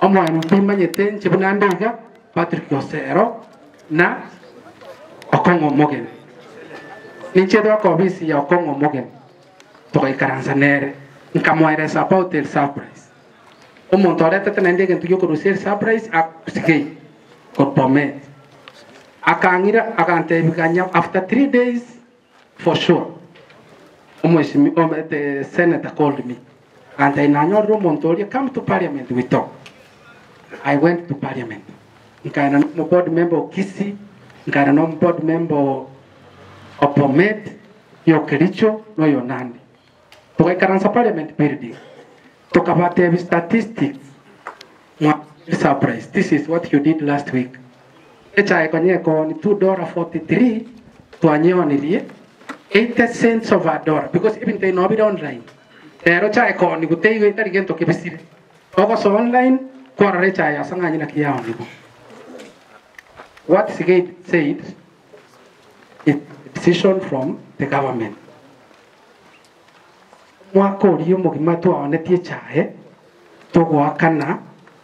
Omwa mpimanyete nchibunandega Patrick Osero na Okongo Mogen. Ninchedo kwa ofisi ya Okongo Mogen. Tukaikaranza nere. Nkamwaeleza about the surprise. Omontore tete nandege ntuyo kurusiri surprise akusikei. Korpomet. Akangira akantebikanya after 3 days for sure. The senator called me. And I know come to parliament, we talk. I went to parliament. I'm a board member of Kisi, I'm a board member of Pomet, Yokericho, no Yonandi. To I can parliament building. Talk about the statistics. Surprise. This is what you did last week. I can $2.43 to a new 80 cents of a dollar because even they know it online. Pero chai ko ni gutei go itari gento ke besire. Ogo so online ko re chai asanga ni na kiya ni. What Sigate said is a decision from the government. Mwa ko ri mo ki matu one tie chai to go akana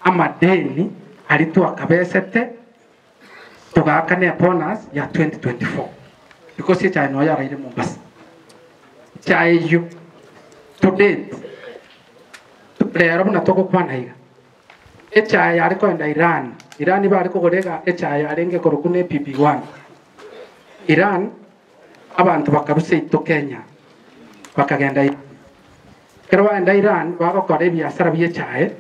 amadeni ari to akabesete to ga akane bonus ya 2024. Because it's no ya raide Mombasa. Chai you to date. To play around na toko kwana higa. Chai yari ko enda Iran. Iran iba ko gorega chai arenge korokune PP1. Iran abantu bakaruse to Kenya. Bakagenda. Pero enda Iran bako kore biashara biye chai.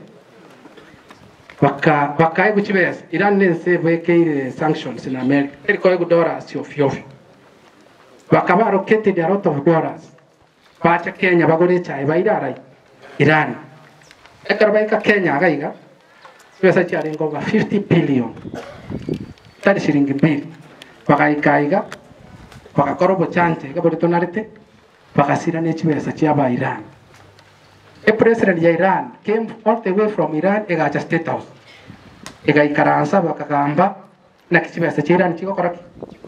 Baka guchibes. Iran nense beke sanctions in America. Eri ko $1 si ofiofi. Bakaba roketed a lot of dollars. Bacha Kenya bagore chai baidara Iran. Ekarbaika Kenya gaiga. Pesa chari over 50 billion. Tadi shilingi mbili. Bakaikaiga. Bakakorobo chante ga borito narete. Bakasira nechi pesa chiaba Iran. A president ya Iran came all the way from Iran ega just State House. Ega ikaransa bakagamba na kichibesa Iran chiko koraki.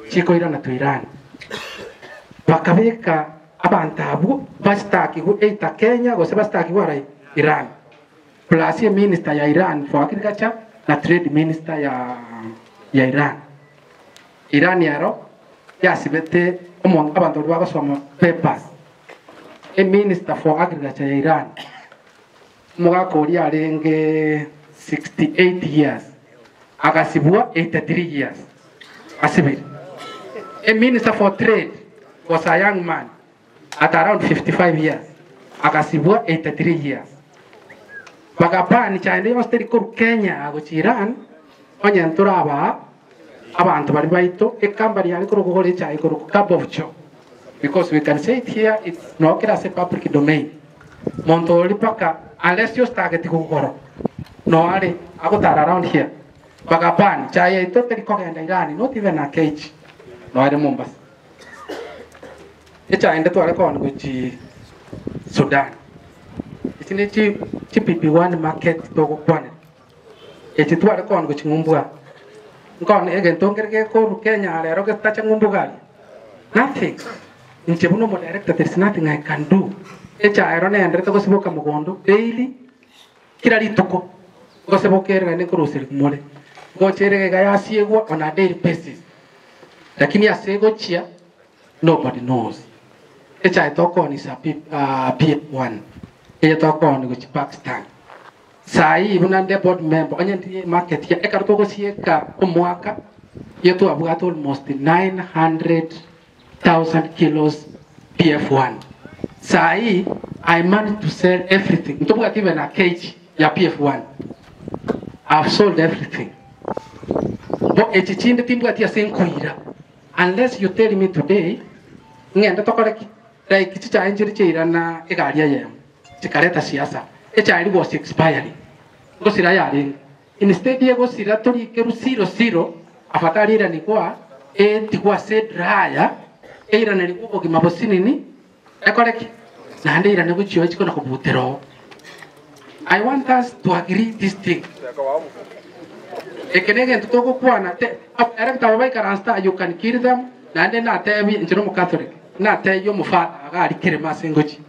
Chiko Iran to Iran. Bakabeka abantabu bastaki gu eita Kenya go sebastaki warai Iran plus minister ya Iran for agriculture na trade minister ya Iran yaro ya sibete omon abantu bago soma papers a minister for agriculture ya Iran moga kori arenge 68 years agasibua 83 years asibiri a minister for trade was a young man at around 55 years. Akasibua 83 years. Bagapani chaende yosteri ko Kenya go Iran onyentura abantu bari baito ekambari yali ko gogole chai ko kabovcho. Because we can say it here, it's not as a public domain. Montoli paka unless you start to go no are agotara around here. Bagapani chai ito teri ko Iran, not even a cage. No are Mombasa. Echa enda tu ala kon guchi Sudan. Itine chi PP1 market to go kwane. Echi tu ala kon guchi ngumbua. Kon egen tongere ko Kenya ala ro ke tacha ngumbuga. Nothing. Inche buno mo director there's nothing I can do. Echa irone andre to go siboka mugondo daily kirali tuko. Go sibokere ngene kurusiri kumole. Go chere ga ya siego on a daily basis. Lakini asego chia nobody knows. Echa itoko ni sa PF1. Echa itoko ni guchi Pakistan. Sai bunande board member onye market ya ekarto go sieka omwaka yetu abugato almost 900,000 kilos PF1. Sai I managed to sell everything. Ntobuga even a cage ya PF1. I've sold everything. But echichinde timbuga tia senkuira. Unless you tell me today ngenda tokoreki like chicha injiri chira na egaria yem chikareta siasa echa was expiring go sira yari instead ye go sira tori keru 00 afatari ira ni kwa tikwa said raya ira ne ko gi mabosini ni ekoreki na ande ira ne go chiyo chiko na kubutero. I want us to agree this thing. Ekenege ntoko kwana te director wa Karasta you can kill them na ande na tebi njiro Catholic na te yo mufa agari kire masengochi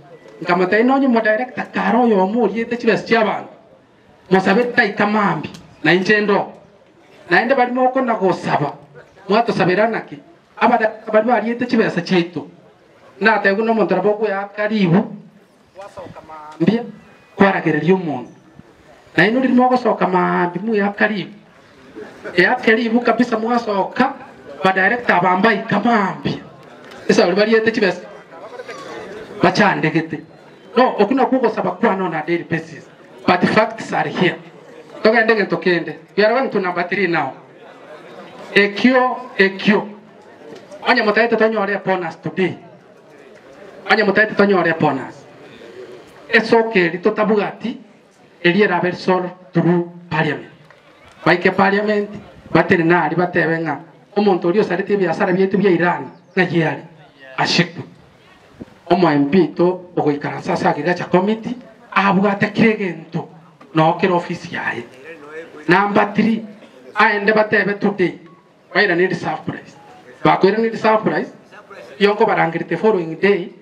nkamata ino nyo director karo yo muri yete chibes chiaban musabe taita mambi na injendo naende bali moko na gosaba mwato sabirana ki abada bali bali yete chibesa cheito na te guno muntu raboko ya karibu wasoka mambi kwaragereria umuntu na ino limo gosoka mambi mu ya karibu kabisa mwasoka ba director bambai kamambi esa bali yete chibesa bachandegete no okuna kuko saba kwa no na daily basis but the facts are here toka ndege tokende we are going to number 3 now ekyo anya mutaite tonyore upon us today anya mutaite tonyore upon us esoke litotabugati eliera versor through parliament baike parliament bateri nali batebenga omuntu oli osarite byasara byetu bya Iran na yali ashiku omo MP to ogoikara sasa kigacha committee abugate kiregento no kero office yae number 3 aende batebe today baira need surprise bakwira need surprise yonko barangirite following day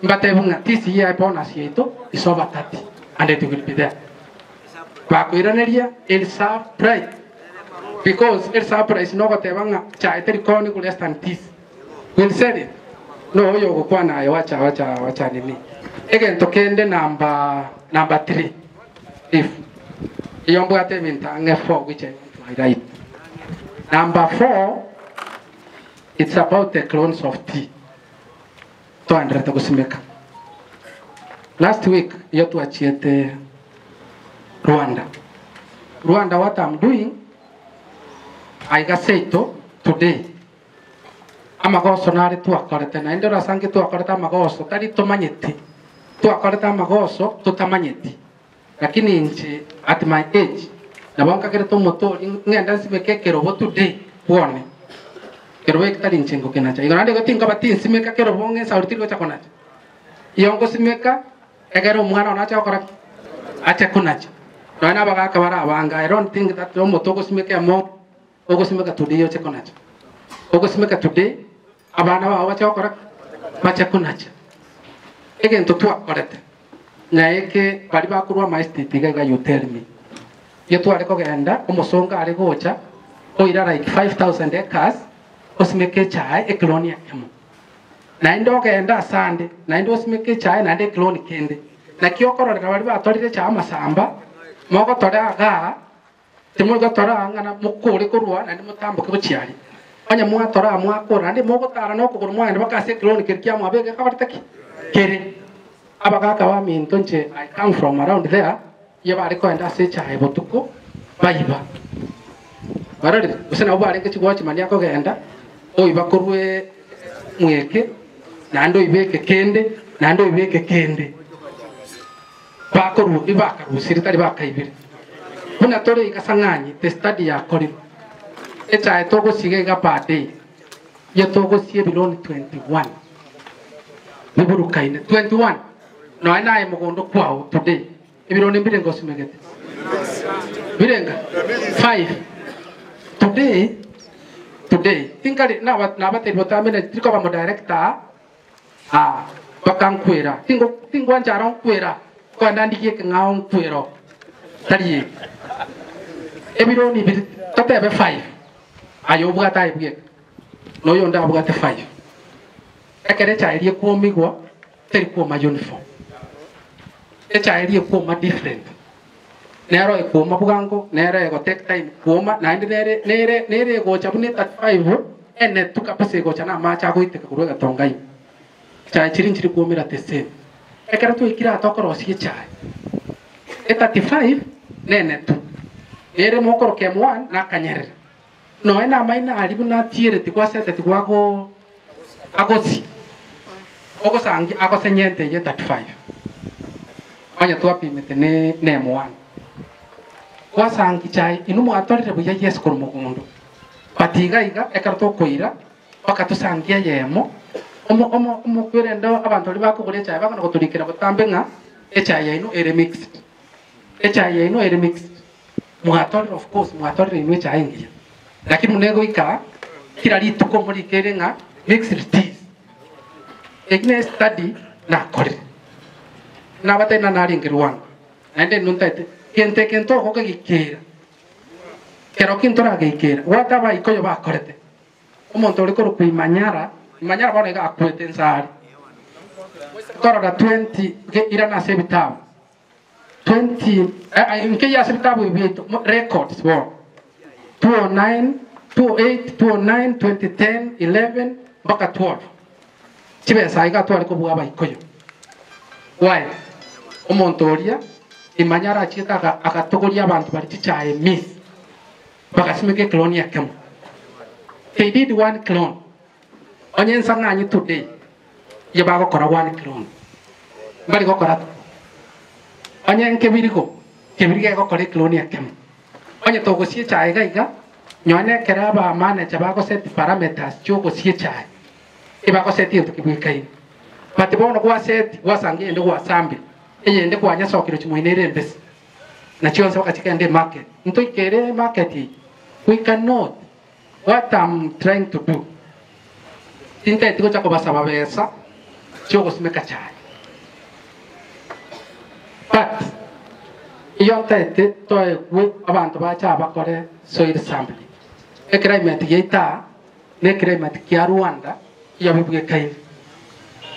mbatebunga this year bonus yeto is over 30 and it will be there bakwira neria el surprise because el surprise no gotebanga cha eteri koni ku less than this will say it no yo go kwa nayo wacha nini again tokende number 3 if yombo atebinta nge4 which I want to highlight number 4 it's about the clones of tea to andre to kusimeka last week yotu achiete Rwanda what I'm doing I got say to today amagoso nari twakorete na ndora sange twakoreta amagoso tari tomanyeti twakoreta amagoso tutamanyeti lakini nje at my age na banka kere to moto ngenda sibeke kero bo today bone kero ekitari nchengo kenacha igorande gotinga bati simeka kero bonge saurtiro cha konacha yongo simeka egero mwana onacha okora acha kunacha na baga kabara abanga I don't think that moto go simeka mo ogo simeka today yo cha konacha ogo simeka today abana ba wacha okora bacha kunacha again to twakorete na eke bari bakurwa maestiti ga you tell me yetu ariko genda umusonga ari gocha oira like 5000 acres osimeke chai eklonia kemo na ndo genda sande na ndo osimeke chai na ndo kloni kende na kiokorora bari batorire cha masamba moko tora ga timwe go tora ngana mukuri kurwa na mutambuke buchiari anya mwatora mwakora ndi moko tara no kuguru mwana bakase kloni kirkia mwabege kabartaki kere abagaka wa minto nche I come from around there yaba ariko enda secha hebotuko bayiba barari usena ubare ke chigwa chimani yako genda oiba kurwe mweke na ndo ibeke kende bakoru ibaka rusiri tari bakaibire kuna tore ikasanganyi the study ya kori echa etogo sige ga pate yetogo sie biloni 21 biburukaine 21 no ana mugondo kwao today ibironi mbirengo simegete birenga 5 today tingari na bate botamene triko ba mo director bakankwera tingo anjara kwera kwa ndandike ngao kwero tari ebironi bir totebe 5 ayo bugata ibye no yonda bugata 5 ekere chairi ko migwa teri ko ma uniform echairi ko ma different nero ko ma bugango nero go take time ko ma na nere go chabune 35 ene tukapase go chana ma cha go iteka kuruga tongai cha chirinchiri ko mira tese ekara tu ikira tokoro si chai e 35 nene tu nere mokoro ke mwan na kanyere no ena maina alibu na tiere tikwa sete tikwa go agosi ogo sangi agosenyente ye 35 anya twapimete ne mwana kwa sangi chai inumu atorire buya yes kuru mugundo patiga iga ekarto koira pakato sangi yemo omo kwirendo abantu libakugure chai bakana kuturikira butambenga echai yaino ere mixed muhatorire of course muhatorire inu chai ngia lakini munego ika kila lituko muri kerenga mixed tea ekine study na kore na batena na ringirwan ande nuntate kente kento ko gikira kero kintora gikira wata ba ikoyo ba korete omonto uri ko kuimanyara manyara bone ga akwete nsari koroga 20 ke irana sebitabu 20 nke ya sebitabu ibito records wo 209 28 209 2010 11 mpaka 12 chibe sai ga twali ko buga ba ikoyo why omontoria imanyara chita akatogoria abantu bari chichaye miss bakasimeke clone yakam they did one clone onyen sangani today yaba ko kora one clone bari ko kora onyen kebiri ko kora clone yakam onye to go sie chaye ga nyone keraba mane chaba ko set parameters choko sie chaye iba ko set into kibukai but bono ko set wasangi ende ko asambi ende ko anya sokiro chimwinere mbes na chionse wakati ende market nto ikere market we cannot what I'm trying to do tinta tiko chako basaba besa choko simeka chai but iyo tete toy we abantu bacha bakore soil sampling ekraimet yeta ne ekraimet kia Rwanda yabibuge kain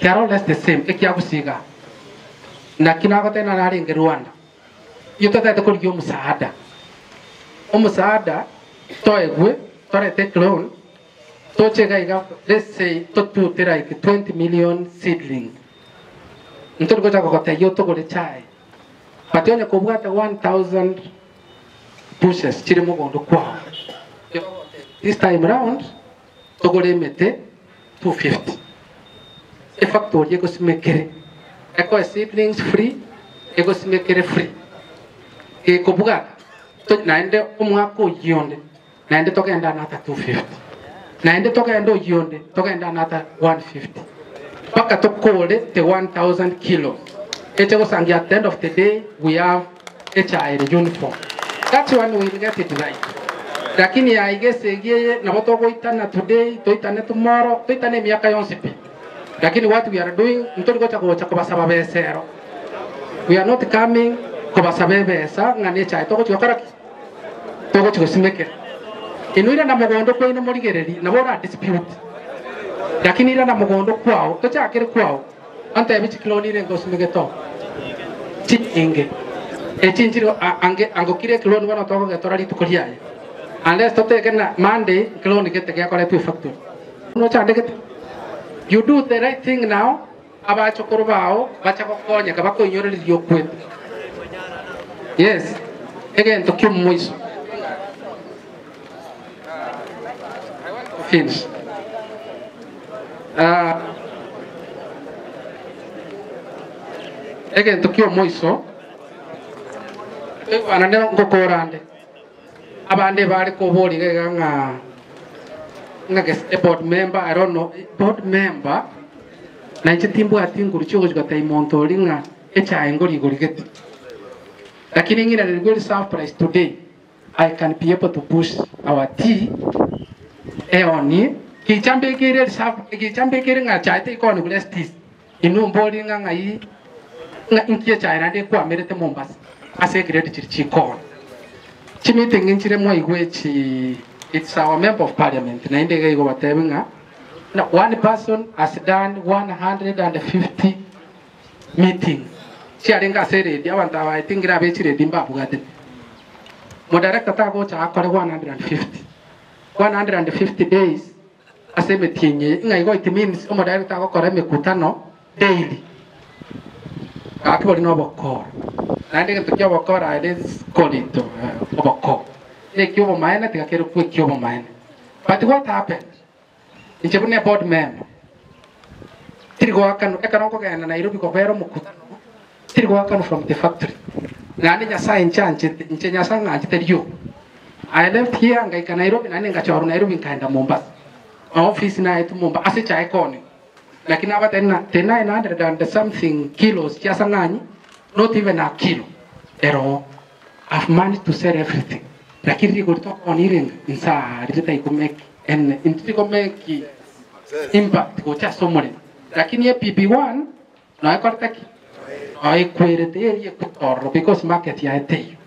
karo less the same ekia kusiga na kinago tena nari nge Rwanda yuto tete ko yo musaada omusaada toegwe torete clone tochega iga let's say to tutira 20 million seedling ntori gocha ko te yoto ko le chai patonye ko bwata 1000 bushes chiri mo gondo kwa this time round to go le mete 250 e factory ko smekere eko seedlings free eko smekere free e ko buga to naende umwako yonde naende toka enda nata 250 naende toka endo yonde toka enda nata 150 paka to kole te 1000 kilos ete go sangi at the end of the day we have HIR uniform that's when we will get it right lakini ya igese giye na boto go itana today to itane tomorrow to itane miaka yonse pi lakini what we are doing ntori go chako basaba besero we are not coming ko basabe besa ngane chai to go chokora to go simeke inuira na mugondo ko ina morigereri na bora dispute lakini ira na mugondo kwao to chakere kwao anta ebichi clone rengo simeke to chinge chinjiro angokire clone wana to go getorari tukoriaye unless to take na Monday clone get ke akore tu factory no chande get you do the right thing now aba chokoro bao bacha ko konya ka bako inyoreri yo kwet yes again to kill moiso finish again to kill moiso anande ngokorande abande bari ko bori nga board member I don't know board member na chitimbo atinguru choko chikata imontori nga echa engori gorigeti lakini ngira the good surprise today I can be able to push our tea eoni kichambe kire nga chaite ikoni blestis inu mbori nga ngai nga inkie chaina de kwa merete Mombasa ase grade chirchikon chimite nginchire mo igwechi it's our member of parliament na indege go batebenga na one person has done 150 meetings sharinga sere dia wanta wa itingira bechire dimba bugate mo director ta go cha akore 150 days ase metinye ngai go it means mo director go kore mikutano daily akibori no bokor nande ke tukio bokor ade kolito bokor ne kyobo maana tikakero ku kyobo maana but what happened inchebune board member tirigo akano ekanoko gana Nairobi ko vero mukutano tirigo akano from the factory nani nyasa inchanche nyasa nganje teriyo I left here ngai ka Nairobi nani ngachoru Nairobi nkaenda Mombasa office na itu Mombasa ase cha ikoni lakini aba tena 900 and something kilos kiasa ngani not even a kilo ero I've managed to sell everything lakini riko kutoka oniring insa rita ikumeki and intiko meki impact ko cha somole lakini ye PP1 na ikortaki ai kwirete eri kutoro because market ya eteyo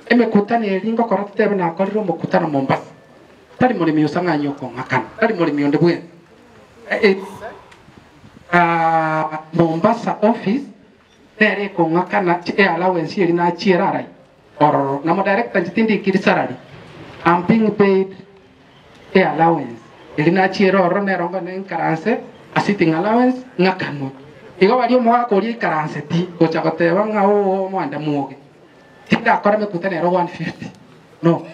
emekutana eringo korate bena akoriro mukutana Mombasa tari muri miusanga nyoko ngakana tari muri mionde bwe Mombasa office tere ko ngakana allowance eri na chirarai or na director jitindi kirisarari I'm being paid allowance eri na chiro ro nerongo nenkaranse a sitting allowance ngakano igo bari omwa kori karanse ti gochagoteba ngao mwanda muoge tinda akora mekutana ero 150 no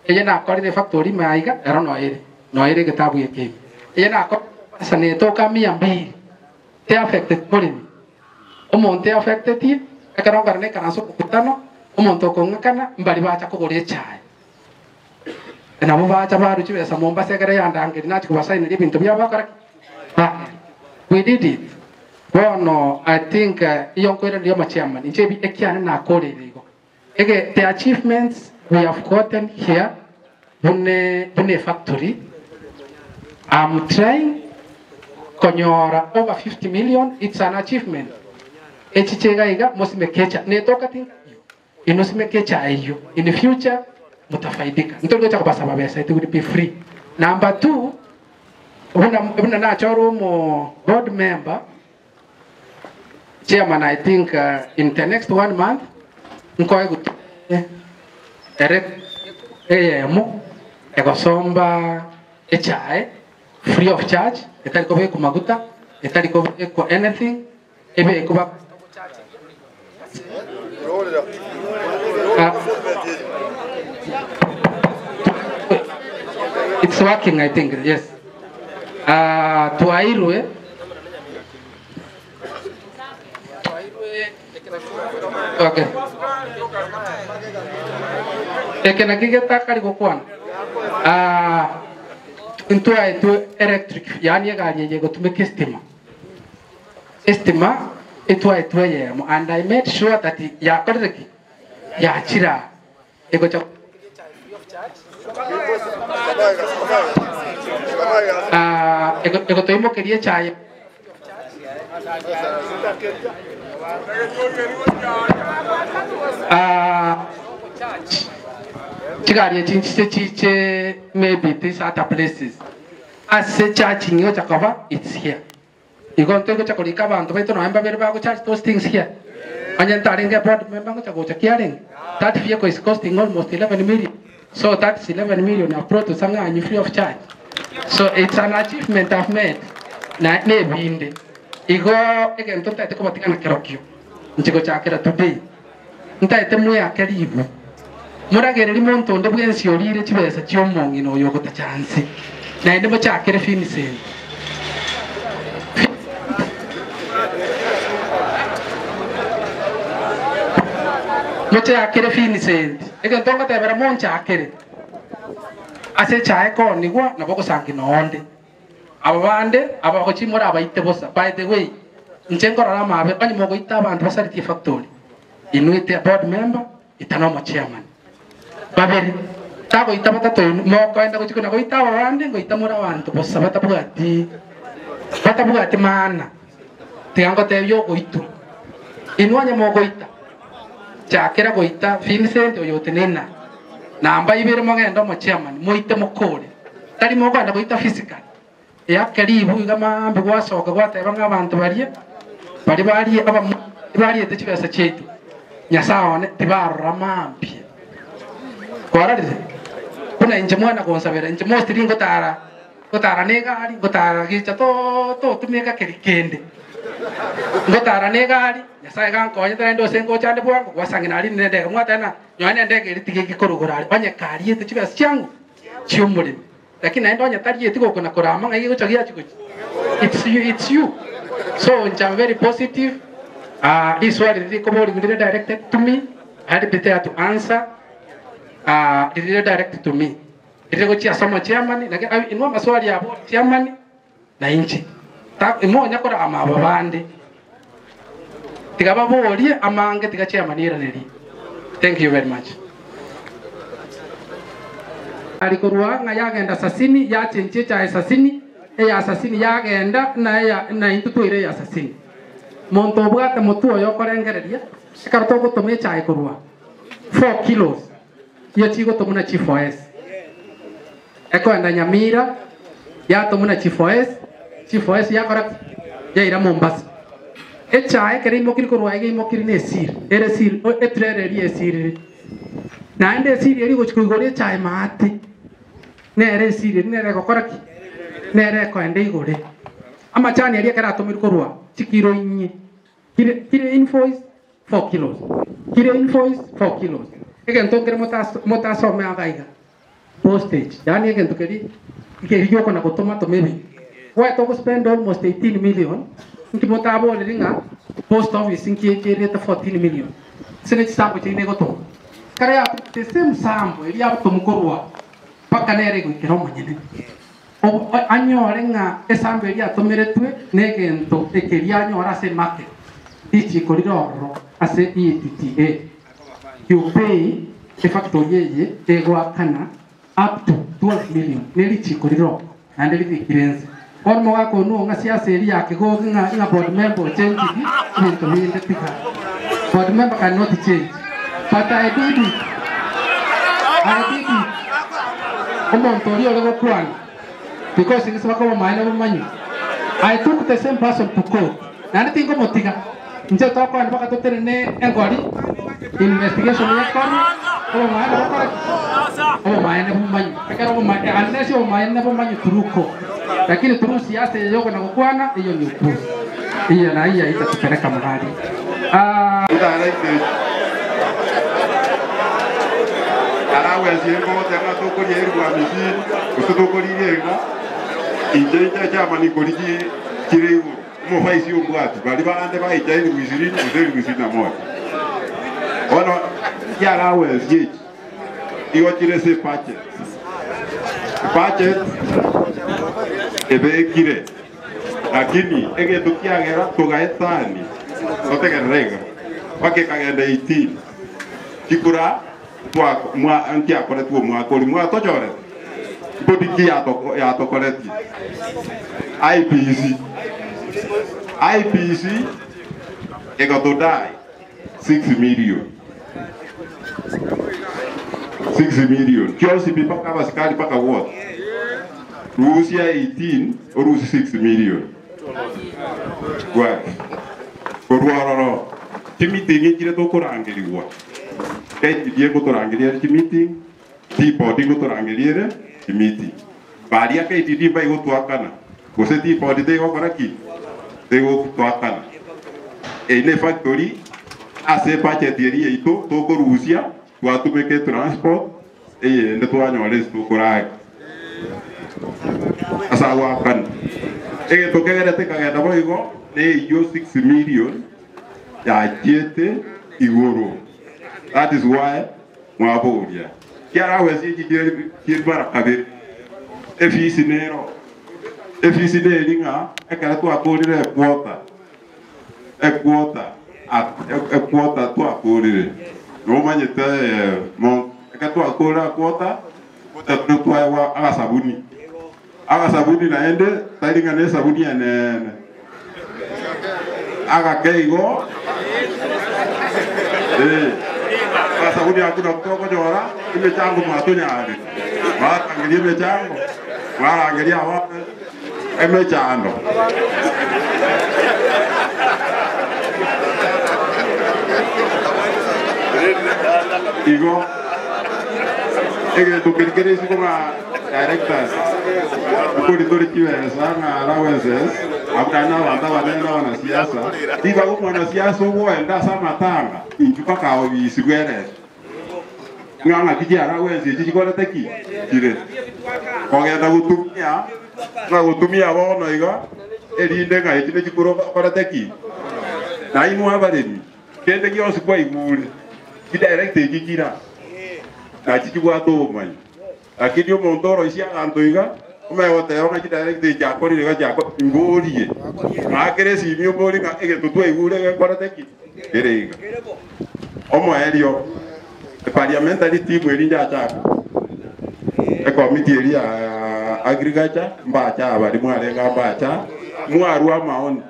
eye na akora de factory maiga ero no ere getabu yake eye na akora sane toka mia mbili te affected polini omonte affected ti akara ngarne karanso kutano omonto kongakana mbali bacha kugore chai na mo bacha baru chibesa Mombasa kare yandangiri nachi kubasaini ibintu byabakara we did it. Well, no, I think young chairman, the achievements we have gotten here in the factory. I'm trying Konyora over 50 million, it's an achievement. Echichega must make kecha. Netoka in the future, mutafaidika. It would be free. Number two, when I'm a board member, Chairman, I think in the next 1 month, nkoi gut egosomba echai free of charge etali ko ku maguta etali ko anything ebe ko ba it's working, I think. Yes. To Airwe. Okay. Ekena kigeta kali kokwan. Into electric. Yani gari yego tumeke estima. And I made sure that ya koreki ya chira ego chak ego toimo quería chai chigari chiche maybe these other places as charging yo chakava it's here. You go to Chakolika and to wait on Amber charge those things here. And then telling about member Chakochakiaring. That vehicle is costing almost 11 million. So that's 11 million I brought to Sanga and free of charge. So it's an achievement I've made. Maybe in the Igo again to take the Komatina Kerokio. Chico Chakra today. Ntaitemuya Karibu. Muragari Monto, the Wensi or Rich as a Jomong, you know, you got a chance. Now, never Chakra finishing. Mocha akere fini senti. Ega tonga te vera moncha akere. Ase chai ko ni gwa na boko sangi no onde. Ababande abako chimora abaite bosa. By the way, nchengo rara mabe pani mogo ita bantu basariti factory. Inuite board member itanoma chairman. Baberi tago ita bata to mo ko enda ko chiko na ko ita babande ko ita mora bantu bosa bata bugati mana. Tiango te yo ko itu. Inuanya mogo ita. Chakera goita Vincent o yotenena namba ibere mogenda mo chairman moite mokore tari moganda goita physical ya karibu gama mbwa soka gwata banga abantu bari aba techibesa chetu nyasaone tibarra mampi kwarade kuna inje mwana konsabera inje mostri ngotara negari ngotara gicha to tumeka kerikende ngotara negari Yasai gang ko nyata ndo sengo chande bwa ko wasangina ali nende mwata na nyane ndege litike kikorogora onye kari yetu chiba changu chiumuri lakini ndo nyata yetu ko kuna korama ngai ko chagia chiko it's you so I'm very positive this word is directed to me I had better to answer it is directed to me ile ko chia somo chairman na inwa maswali ya chairman na inchi ta imo nyakora amababande Tigababori among the chairman here. Thank you very much. Alikurua ngayagenda sasini ya chenchecha assassini ya assassini yagenda na intutuire ya assassini. monto bwate mutuo yokorengereria ikaruta gutumia chai kurwa 4 kilos iyo chigo tumuna chifoes eko enda Nyamira ya tumuna chifoes yakora yaira Mombasa chai kere imokiri kurwa ige imokiri ne sir ere sir etrere esir na ende sir eri gochikuigore chai maati nere sir nere gokora ki nere ko ende igore amachani eri kera tumiri kurwa chikiro inyi kire invoice 4 kilos kire invoice 4 kilos egen tokere motaso me agaiga postage yani egen tokeri ikeriyo kona gutuma tumebi we to spend almost 18 million nki motabo ringa post office nki kereta 14 million sene chisambo chine goto kare ya the same sambo eri ya tumukorwa paka nere gwikero monyene anyore nga esambo eri atomeretwe negento ekeria anyora se market ichi koridoro ase ETTA you pay the factory yeye egwakana up to 12 million neri chi koridoro and neri kirenze ormo wako no nga siasa eri yake go nga board member change into hinde tika board member cannot change but I did it omontori ole go kwan because it is wako maana manyu I took the same person to court na ndi tingo motiga nje toko andi baka totere ne engori investigation yakoni o maana bakora o maana bumanyu akara o maana anesi o maana bumanyu turuko lakini turu siasa yoko na kukwana hiyo ni upuzi hiyo na hiyo itatupeleka mahali arawe siengo tanga tokori erwa misi kutokori yenga injeja chama ni koriji kireu mo faisi ubwatu bali bande baita ni wiziri uzeli wizina moja ono ya arawe siege iyo kirese pache ebe kire lakini ege tukiagera tugaetani otegerega wake kagenda 18 kikura twa mwa ankia kore tu mwa kori mwa tojore bodiki ya to koreti IPC ego to die 6 million kiosi pipa kama sikali paka what Russia 18 or Russia 6 million kwa korwaro meeting kire to korangeliwa keti diego torangelia meeting tipo digo torangelia meeting baria keti di bai otwakana gose tipo di tego karaki tego twakana ele factory ase pacheteria ito to ko Russia watu meke transport ende to anyores to korai asa wakan to kegere te kagenda boigo ne yo 6 million ya jete igoro. That is why mwaboria kiara wezi kibara kabe efisinero efisineringa ekara to akorire quota to akorire no manyete mon ekara to akora quota to wa agasabuni na ende taringa ne sabuni ene aga keigo sabuni hakuna kutoka jora imechango matonya hadi mara angalia imechango mara angalia wapi imechando igo ege tukirikiri sikuma directors kulitori kiweza na allowances abdana wanda wana siasa diba ko mwana siasa uenda sama tanga mpaka obisigwere nganga kijara wenzi chikora teki kire kogenda gutumia bono iga erinde nga ekine chikoro kora teki na inu abareni kende gyosi kwa igure kidirect ekikira na chikibwa to mai lakini omontoro isia antoiga umewote ona kidirect jakori ga jako ngorie makere simio bori nga egetutu igure kora teki kerega omo elio parliamentary team erinja chaka committee area agriculture mbacha bali mwalenga mbacha mwarua maoni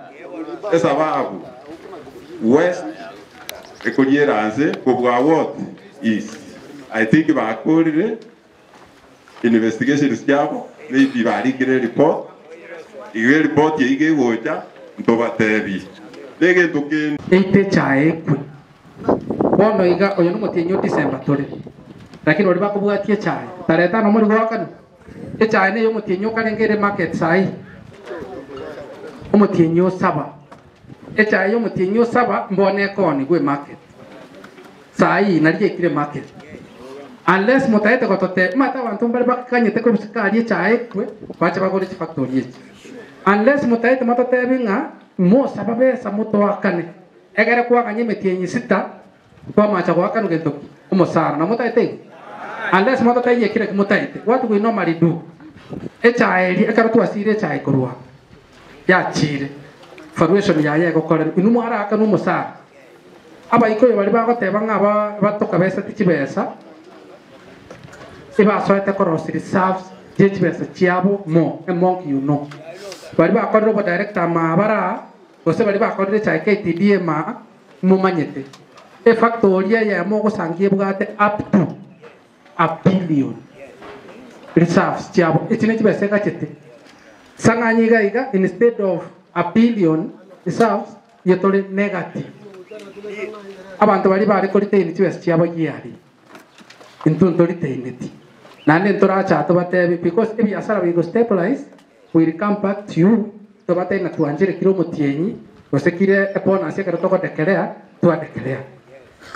sababu West ekoliyeranse kobwa Ward East. I think bakorire investigations yabo maybe barigire report igere report yige gocha ntobatebi lege tukin ite chae kwe bono iga oyo numutinyo December tole lakini oli bakubwatie chae tarehe 5 muri gwakana chae ne yo mutinyo karengere market sai umutinyo 7 chae yo mutinyo 7 mbone koni gwe market sai nariye kire market unless mutaete gotote mata bantu mbali bakanyete ko bisikari chae kwe bacha bagore factory unless mutaete matote binga mo sababe samuto akane egere kwa kanye metenyi 6 kwa macha kwa kanu gento umosara na mutaete unless matote yekire mutaete what we normally do chae ekaratu asire chae korwa ya chire valuation ya yego kore inumu ara akanu musara aba ikoyo bali bagoteba ngaba batoka besa tichibesa iba soete korosiri serves tichibesa chiabo mo among you know bali bakorero bo director mabara gose bali bakorero cha KTDA ma mumanyete e factory ya mo gosangie bwate up to a billion reserves chiabo itine chibesa kachete sanganyiga iga instead of a billion reserves yetole negative abantu bali bari kuri teni chibesa chiabo yari intuntori teneti nane ntoracha to batebi because if yasara we go stabilize we will come back to you to batena tuanjire kilo mutienyi gosekire epona asekara to dekelea to dekelea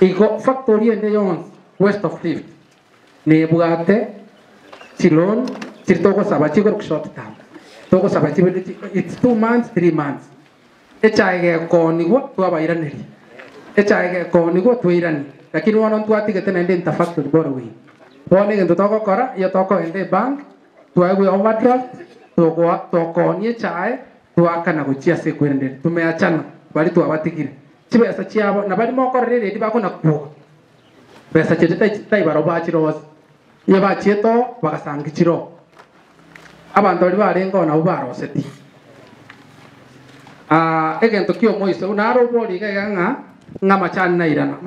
igo factory ende yon west of Rift ne bugate silon tirtoko sabachi go short term toko sabachi it's 2 months 3 months echaige koni go to abairaneri echaige koni go to irani lakini wana mtu atigete na ende factory bora we pone ngento toko kora yo toko ende bank tuagwe overdraft toko nie chae tuakana guchia sekwende tumeachana bali tuabatigire chibesa chiabo na bali mokorere ndi bako na ku pesa chete tai baroba chiroz ye bachieto bakasangichiro abantu bali barengo na ubaroseti egento kio moise unaro boli ga nga machana irana